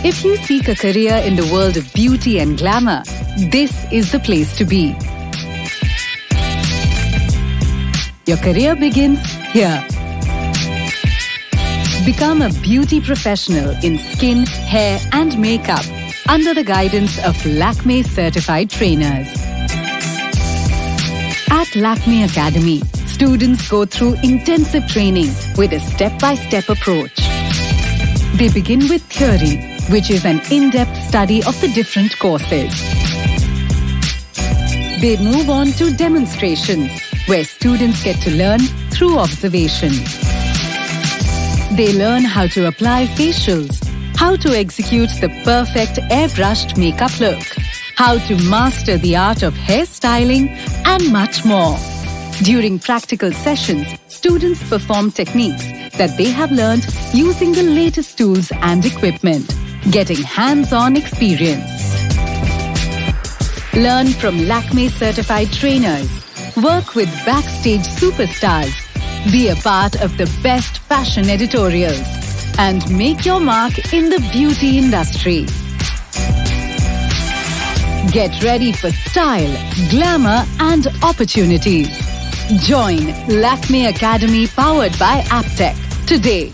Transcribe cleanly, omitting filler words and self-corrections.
If you seek a career in the world of beauty and glamour, this is the place to be. Your career begins here. Become a beauty professional in skin, hair and makeup under the guidance of Lakmé certified trainers. At Lakmé Academy, students go through intensive training with a step-by-step approach. They begin with theory, which is an in-depth study of the different courses. They move on to demonstrations, where students get to learn through observation. They learn how to apply facials, how to execute the perfect airbrushed makeup look, how to master the art of hairstyling, and much more. During practical sessions, students perform techniques that they have learned using the latest tools and equipment, getting hands-on experience. Learn from Lakmé certified trainers. Work with backstage superstars. Be a part of the best fashion editorials and make your mark in the beauty industry. Get ready for style, glamour and opportunities. Join Lakmé Academy powered by Aptech today.